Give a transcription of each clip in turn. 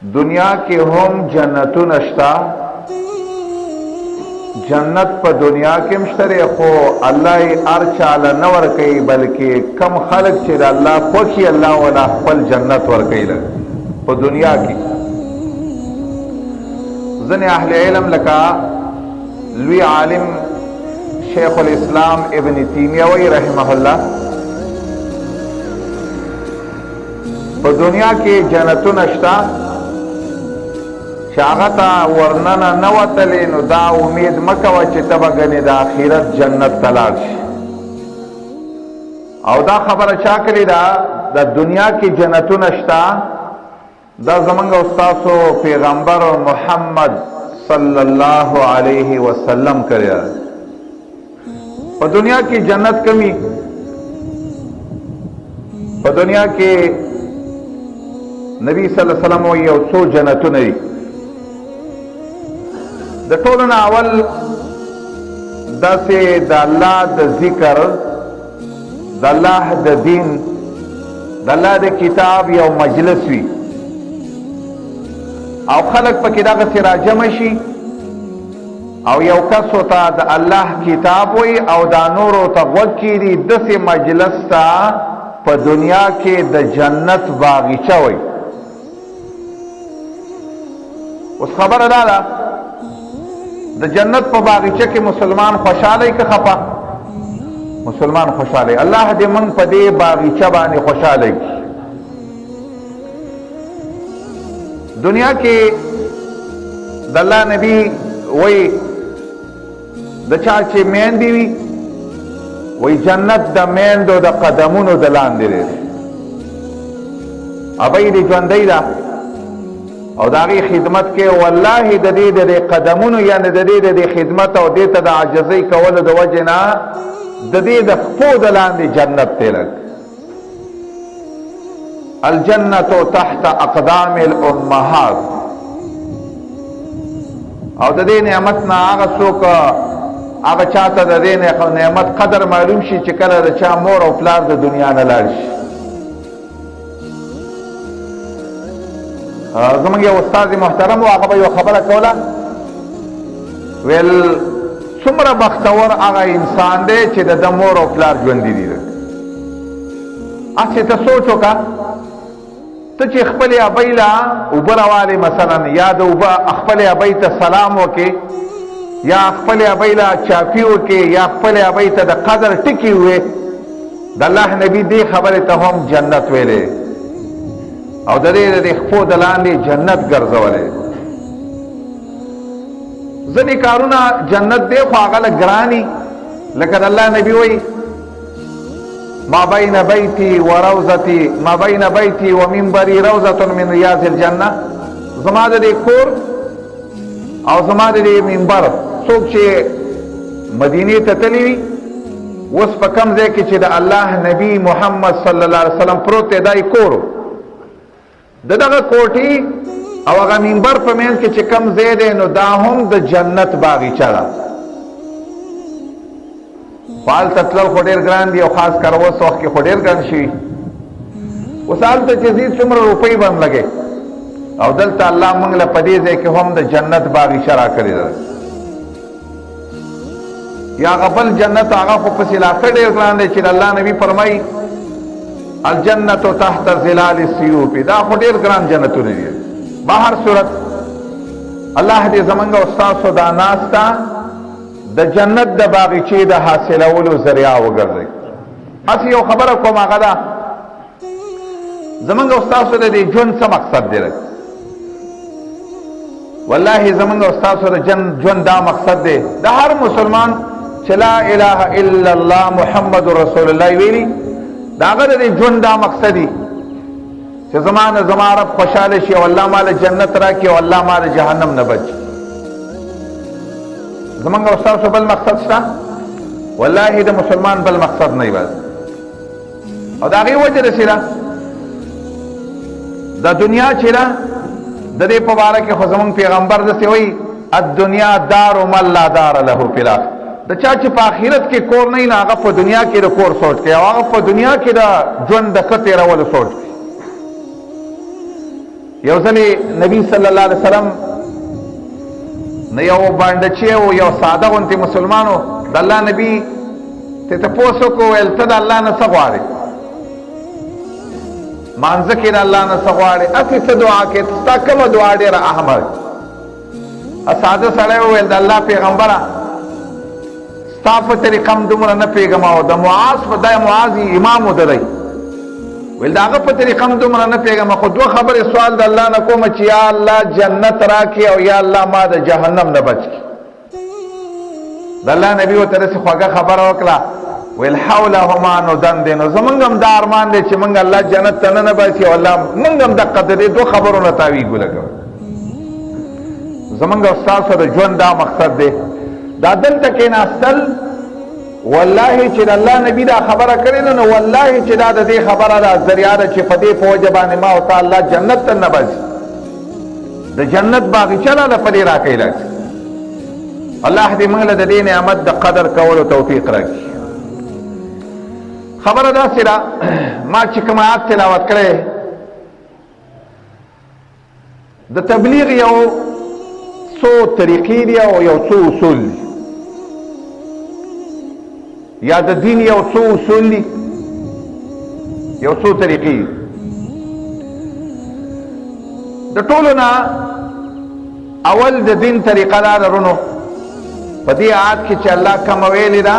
دنیا کې هم جنتون اشتا، جنت په دنیا کې مشتره، خو الله هر چاله نه ورکوي، بلکې کم خلق چې د الله خوښي الله ولا خپل جنت ورکوي په دنیا کې. ځنې اهل علم لکه لوی عالم شیخ الاسلام ابن تیمیه وی رحمه الله په دنیا کې جنتون اشتا چې هغه ته ورننه نه وتلې، نو دا امید مه کوه چې ته به ګنې د آخرت جنت ته لاړ شي. او دا خبره چا کړې ده د دنیا کې جنتونه شته، دا زمونږ استاسو پیغمبر محمد صلی الله علیه وسلم کړی ده. په دنیا کې جنت کمی، په دنیا کې نبی صلی الله علیه وسلم یو څو جنتونه دي. د ټولو نه اول داسې د الله د ذکر، د الله د دین، د الله د کتاب یو مجلس وي، او خلق پکې دغسې راجمع شي، او یو کس ورته د الله کتاب وي او دا نورو ته غوږ کېږدي، داسې مجلس ته په دنیا کې د جنت باغچه وي. اوس خبره دا ده د جنت په باغچه کې مسلمان خوشاله که خفه؟ مسلمان خوشاله. الله دې موږ په دې باغچه باندې خوشاله کړي. دنیا کې د الله نبی وی د چا چې میندې وي، وی جنت د میندو د قدمونو د لاندې دی، ابۍ دې ژوندۍ ده او د هغې خدمت کې والله د دې د قدمونو، یعنې د دې د خدمت او دې ته د عاجزۍ کولو د وجې نه د دې د پښو د لاندې جنت دی. لږ الجنة تحت اقدام الامهات. او د دې نعمت نه هغه څوک هغه چاته د دې نعمت قدر معلوم شي چې کله د چا مور او پلار د دنیا نه لاړ شي. زمونږ یو استاد محترم و، هغه به یو خبره کوله، ویل څومره بختور هغه انسان دی چې د ده مور او پلار ژوندي دي. هسې ته سوچ وکړه، ته چې خپلې ابۍ له اوبه راوالې مثلا، یا د اوبه خپلې ابۍ ته سلام وکړې، یا خپلې ابۍ له چاپي وکړې، یا خپلې ابۍ ته د قدر ټکي ووې، د الله نبي دې خبرې ته هم جنت ویلې، او د دې د خپو د لاندې جنت ګرځولې. ځینې کارونه جنت دی خو هغه لږ ګراني، لکه د الله نبي وایي ما بین بیتی و روضتی، ما بین بیتی و منبری روضة من ریاض الجنه. زما د دې کور او زما د دې منبر، څوک چې مدینې ته تللی وي، اوس په کوم ځای کې چې د الله نبی محمد صلی الله علیه وسلم پروت دی، دا یې کور د دغه کوټې او هغه منبر په منځ کې چې کم ځای دی، نو دا هم د جنت باغچه ده. خو هلته تلل خو ډېر ګران دي، او خاص کر اوس وخت کې خو ډېر ګران شوي. اوس هلته چې ځي څومره روپۍ به هم لګوي، او دلته الله موږ له په دې ځای کې هم د جنت باغچه راکړې ده. یا هغه بل جنت هغه خو پسې لا ښه ډېر ګران دی چې د الله نبي فرمایي الجنة تحت ظلال السيوف. دا خو ډېر ګران جنتونه دي. بهر صورت الله دې زمونږ استاسو دا ناسته د جنت د باغچې د حاصلولو ذریعه وګرځوي. هسې یو خبره کوم، هغه ده زمونږ استاسو د دې ژوند څه مقصد دی. والله زمونږ استاسو د ژوند دا مقصد دی، د هر مسلمان چې لا اله الا الله محمد رسول الله ویلي، دا هغه د ژوند دا مقصد دی چې زما رب خوشحاله شي، او الله مال جنت راکړي، او الله مال جهنم نه بچي. زمونږ استاسو بل مقصد شته؟ والله د مسلمان بل مقصد نه وي. او د هغې وجه داسې ده، د دنیا چې ده د دې په باره کې خو زمونږ پیغمبر داسې وایي الدنیا دار من لا دار له فی الاخرة. د چا چې په آخرت کې کور نه وي، نو هغه په دنیا کې د کور سوچ کوي، او هغه په دنیا کې د ژوند د ښه تېرولو سوچ کوي. یو ځلې نبی صلی الله علیه وسلم نه یو باندچی او یو ساده غونتی مسلمانو د الله نبی ته تپوس وکړو ویل ته د الله نه څه غواړې مانځه کې د الله نه څه غواړې هسې څه دعا کې ستا کومه دعا ډېره اهمه ده ساده سړی وویل د الله پیغمبره ستا په طریقه م دومره نه پوهېږم او د معاذ په دی معاذ امام و د دی ویل د هغه په طریقه م دومره نه پوهېږم خو دوه خبرې سوال د الله نه کومه چې یا الله جنت راکړي او یا الله ما د جهنم نه بچ کړي د الله نبي ورته داسې خوږه خبره وکړه ویل حولهما نو دندې نو زمونږ هم دا ارمان دی چې موږ الله جنت ته نه باسي او الله موږ هم دقه د دې دوه خبرو نه تاویږ ولګوو زمونږ او ستاسو د ژوند دا مقصد دی دا دلته کېناستل والله چې د الله نبي دا خبره کړې ده نو والله چې دا د دې خبره ده ذریعه ده چې په دې په وجه باندې ما او تا الله جنت ته نه باسي د جنت باغچه له په دې راکوي الله دې موږ له د دې نعمت د قدر کولو توفیق راکړي خبره داسې ده ما چې کوم آیات تلاوت کړی د تبلیغ یو څو طریقې دي او یو څو اصول دي یا د دین یو څو اصول دي یو څو طریقې د ټولو نه اول د دین طریقه دا درونو په دې آیات کې چې الله کوم ویلې ده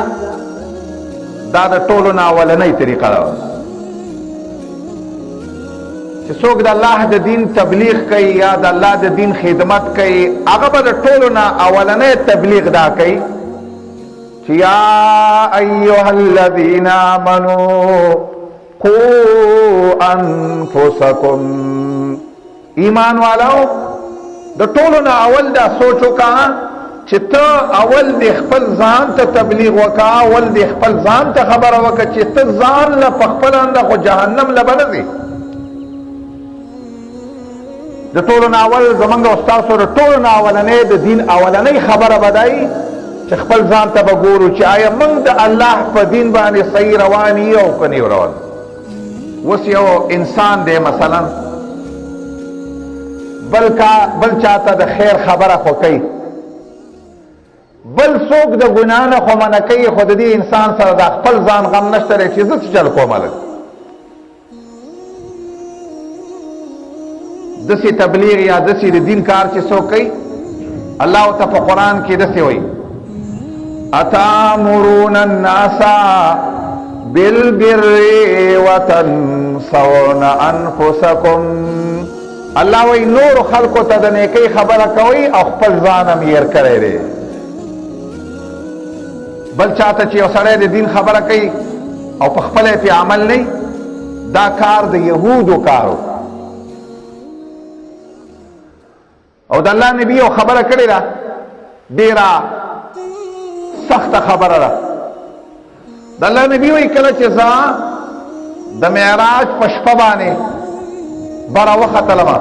دا د ټولو نه اولنۍ طریقه ده چې څوک د الله د دین تبلیغ کوي یا د الله د دین خدمت کوي هغه به د ټولو نه اولنۍ تبلیغ دا کوي چې یا ایها الذین آمنوا قوا انفسکم ایمان والو د ټولو نه اول دا سوچ وکړه چې ته اول د خپل ځان ته تبلیغ وکړه اول د خپل ځان ته خبره وکړه چې ته ځان له په خپل انده خو جهنم له به نه ځې د ټولو نه اول زمونږ او ستاسو د ټولو نه اولنۍ د دین اولنۍ خبره به دی چې خپل ځان ته به ګورو چې آیا موږ د الله په دین باندې صحیح روان یو او که نه یو روان اوس یو انسان دی مثلا بل چاته د خیر خبره خو کوي بل څوک د ګناه نه خو منع کوي خو د دې انسان سره د خپل ځان غم نشته دی چې زه څه چل کوم هلک داسې تبلیغ یا داسې د دین کار چې څوک کوي الله ورته په قرآن کې داسې وایي اتامرون الناس بالبر وتنسون انفسکم الله وایي نور خلکو ته د نیکۍ خبره کوي او خپل ځان هم هېر کړی دی بل چاته چې یو سړی د دین خبره کوي او په خپله پې عمل نه دا کار د یهودو کارو او د الله نبي یو خبره کړې ده ډېره سخته خبره ده د الله نبي وایي کله چې زه د معراج په شپه باندې بره وختلمه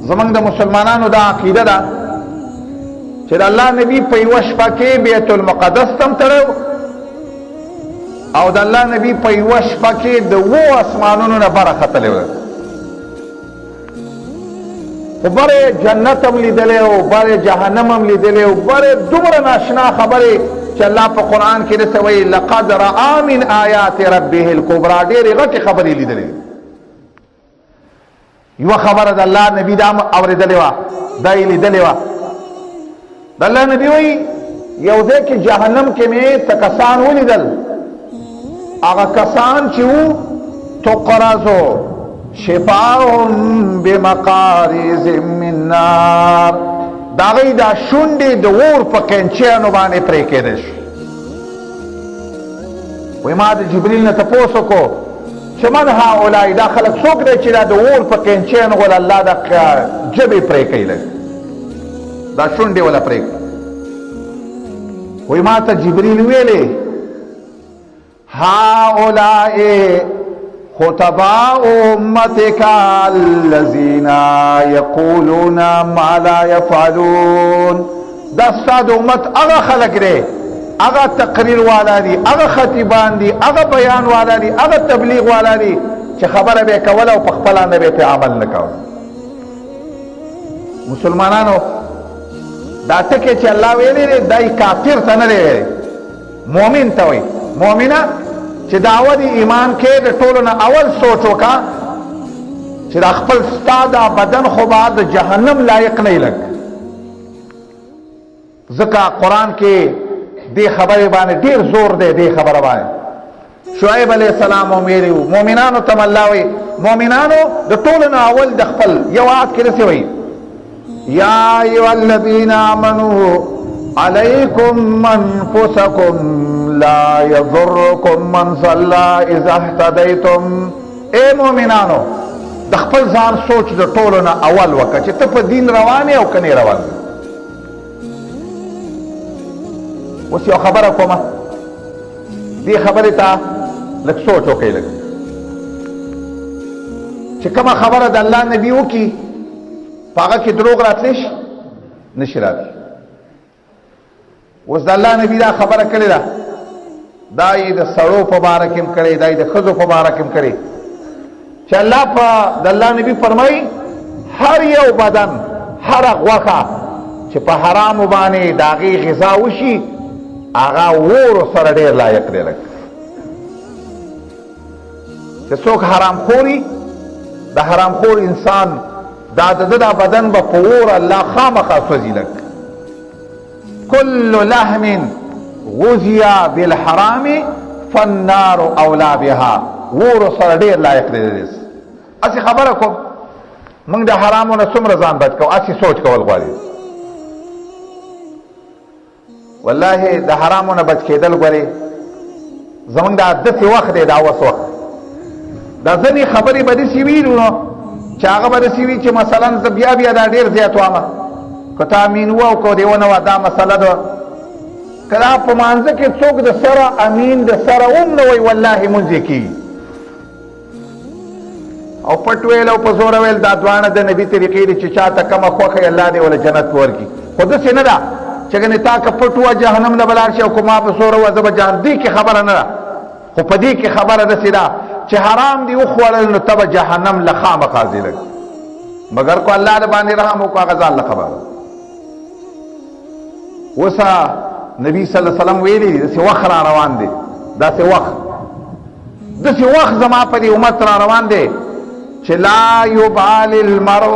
زموږ د مسلمانانو دا عقیده ده چې د الله نبي په یوه شپه کې بیت المقدس ته هم تړی او د الله نبي په یوه شپه کې د 7 اسمانونو نه بره ختلی و خو بره جنت هم لیدلی او بره جهنم هم لیدلی او بره دومره ناشنا خبرې چې الله په قرآن کې داسې وایي لقد رأى من آیات ربه الکبرى ډېرې غټې خبرې لیدلې یوه خبره د الله نبي دا اورېدلې وه دا یې لیدلې وه د الله نبي وایي یو ځای کې جهنم کې مې څه کسان ولیدل هغه کسان چې وو تقرضو شفاهم بمقارض من نار دا غي دا شونډې د اور په کینچیانو باندې پرې کېدی شي وایي ما د جبریل نه تپوس وکړو چې من هؤلاء دا خلک څوک دی چې دا د اور په کینچیانو غول الله د ژبې پرې کوي لږ دا شونډې ولا پرې کوي وایي ما ته جبریل ویلې هؤلاء خطباء امتك الذين يقولون ما لا يفعلون دا استاد امت هغه خلق دی هغه تقریر والا دي هغه خطیبان دي هغه بیان والا دي هغه تبلیغ والا دي چې خبره به کوله او په خپل نه به عمل نه کوله مسلمانانو دا ټکی چې الله ویلی دی دای کافر ته نه دی ویلی، مؤمن ته وایي. مؤمنه چې دعوه د ایمان کې د ټولو نه اول سوچ وکړه چې دا خپل ستا دا بدن خو به د جهنم لایق نه لګ. ځکه قرآن کې دې خبرې باندې ډېر زور دی. دې خبره باندې شعیب علیه السلام هم ویلي وو. مؤمنانو ته الله وایي مؤمنانو د ټولو نه اول د خپل یو آیت کې داسې وایي یا ایها الذین آمنوا علیکم انفسکم لا یضرکم من ضل اذا اهتدیتم. اے مؤمنانو د خپل ځان سوچ د ټولو نه اول وکړه چې ته په دین روان یې او که نه روان. اوس یو خبره کومه، دې خبرې ته لږ سوچ وکړئ لږ، چې کومه خبره د الله نبي وکړي په هغه کې دروغ راتلی شي؟ نشي راتلی. اوس د الله نبي دا خبره کړې ده، دا یې د سړو په باره کې هم کړې، دا یې د ښځو په باره کې هم کړې، چې الله د الله نبي فرمایي هر یو بدن هر غوښه چې په حرامو باندې د هغې غذا وشي هغه وورو سره ډېر لایق دی. لږ چې څوک حرام خوري، د حرام خور انسان دا د ده دا بدن به په اور الله خامخا سوځي. لږ کل لحم غذي بالحرام فالنار اولا بها. وورو سره ډېر لایق دی. اسی خبره کوم موږ د حرامو نه څومره ځان بچ کوو، اسی سوچ کول غواړي. والله د حرامو نه بچ کېدل غواړي زمونږ دا داسې وخت دی، دا اوس وخت دا ځینې خبرې به داسې وي نو چې هغه به داسې وي چې مثلا زه بیا دا ډېر زیات وامه که ته امین وه او که دې ونه وه دا مسله ده. که دا په مانځه کې څوک د سره امین د سره هم نه وایي والله مونځ یې کېږي. او پټ ویل او په زوره ویل دا دواړه د نبي طریقې دي چې چاته کومه خوښه یې الله دې وله جنت ورکړي. خو داسې نه ده چې ګنې تا که پټ وه جهنم نه به لاړ شي او که ما په زوره وه زه به دې کې خبره نه ده. خو په دې کې خبره داسې ده چې حرام دې وخوړل نو ته به جهنم له خامخا ځې لږ، مګر کو الله د باندې رحم وکړو هغه ځان له خبره. اوس نبي صلی الله علیه وسلم ویلي داسې وخت را روان دی، داسې وخت زما په دې امت را روان دی چې لا یبالي المرء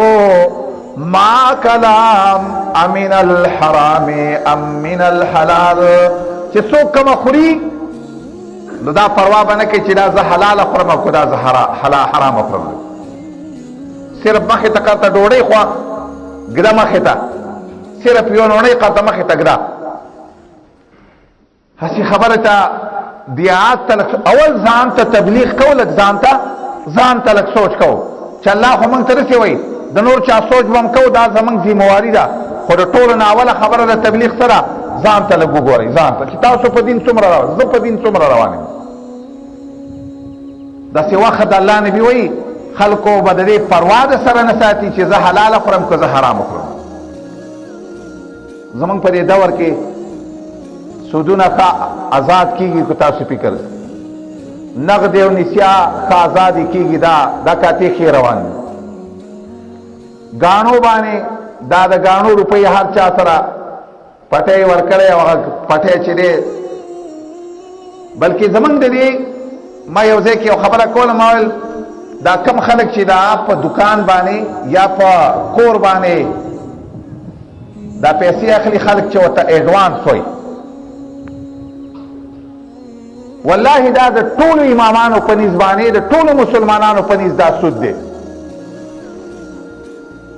ما کلام امن الحرام ام من الحلال. چې څوک کومه خوري نو دا پروا به نه کوي چې دا زه حلاله خورم او که دا زه حرامه خورم. صرف مخې ته قرته ډوډۍ خوا ږده مخې ته، صرف یو نوڼۍ قرته مخې ته ږده. هسې خبره ته دیات ته اول ځان ته تبلیغ کو، لږ ځان ته لږ سوچ کو چې الله خو موږ ته داسې وایي د نور چا سوچ به هم کوو، دا زموږ ذمواري ده. خو د ټولو نه اوله خبره د تبلیغ سره ځان ته لږ وګورئ، ځان ته چې تاسو په دین څومره روان، زه په دین څومره روان یم. داسې وخت الله نبي وایي خلکو به د دې پروا د سره نه ساتي چې زه حلاله خورم که زه حرامه خورم. زمونږ په دې دور کې سودونه ښه آزاد کېږي که تاسو فکر نقد او نسیا ښه ازادې کېږي، دا کاتې ښې روان دي. ګاڼو باندې دا د ګاڼو روپۍ هر چا سره پټی ورکړی او هغه پټی چې دی بلکې زمونږ د دې ما یو ځای کې یو خبره کوله، ما ویل دا کم خلک چې دا په دکان باندې یا په کور باندې دا پیسې اخلي خلک چې ورته ایډوانس وایي، والله دا د ټولو امامانو په نسبت باندې د ټولو مسلمانانو په نسبت دا سود دی.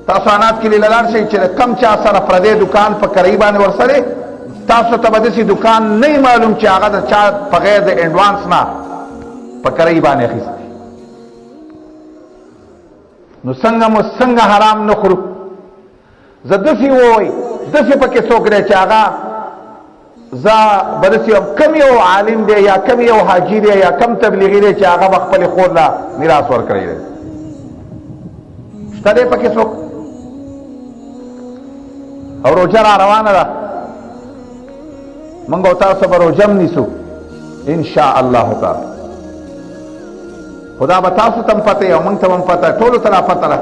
تاسو انات کې لاړ شئ چې کم چا سره پردې دکان په کرایي باندې ورسره تاسو ته به داسې دکان نه معلوم چې هغه د چا په غیر د ایډوانس نه په کرایي باندې اخیستی. نو څنګه حرام نه خورو؟ زه داسې ووایي داسې پکې څوک دی چې هغه زه به داسې کم یو عالم دی یا کم یو حاجي دی یا کم تبلیغي دی چې هغه به خپلې خور له میراث ورکړی دی. شته دی پکې څوک؟ او روژه را روانه ده، موږ او تاسو به روژه هم نیسو انشاء الله تعالی. خدا به تاسو ته هم پته او موږ ته هم پته، ټولو ته را پته ده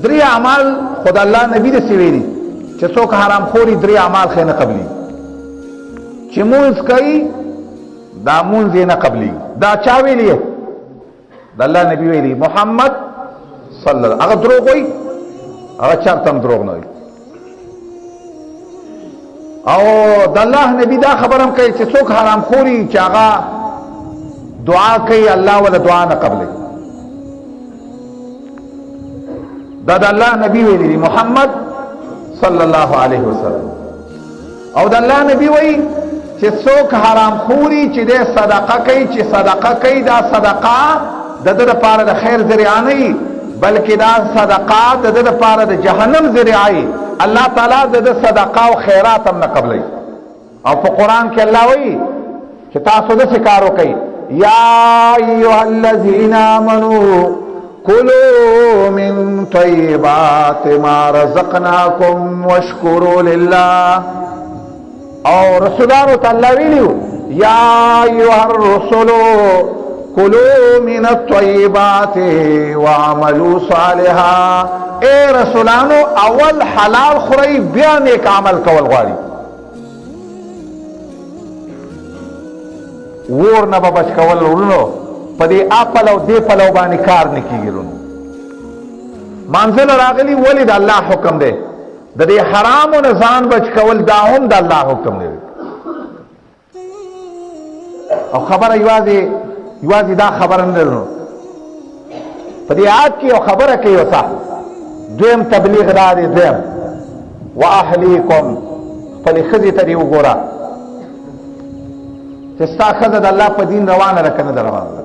درې اعمال خود الله نبی دې سویلي چې څوک حرام خوري درې اعمال خې نه قبلي چې مونږ کوي دا مونږ نه قبلي دا چا ویلي د الله نبی ویلي محمد صلی الله هغه دروغ وي هغه چاته هم دروغ نه وي او د الله نبی دا خبرم کوي چې څوک حرام خوري چې هغه دعا کوي الله ولا دعا نه قبلي دا د الله نبی ویلي محمد صلی الله علیه وسلم او د الله نبی وی چې څوک حرام خوري چې د صدقه کوي چې صدقه کوي دا صدقه د دې لپاره د خیر ذریعہ نه وي بلکې دا صدقه د دې لپاره د جهنم ذریعہ وي الله تعالی د صدقه او خیرات هم نه قبلي او په قران کې الله وی چې تاسو د کارو کوي یا ایها الذین آمنوا کلوا من طیبات ما رزقناکم واشکروا لله او رسولانو تعالی ویلو یا ایها الرسل کلوا من الطیبات وعملوا صالحا اے رسولانو اول حلال خوري بیا نیک عمل کول غواړي ور نه بچ کول ورونو په دې اپل او دې پلو باندې کار نه کیږي ورونو منزل راغلی ولید الله حکم دی د دې حرام او ځان بچ کول دا هم د الله حکم دی او خبره یوازې دا خبره نه ورونو په دې آیت کې یو خبره کوي وسه دویم تبلیغ داري دویم واهلیکم خپل خزي ته دی وګوره چې ستا ښځه د الله په دین روانه ده که نه ده روانه ده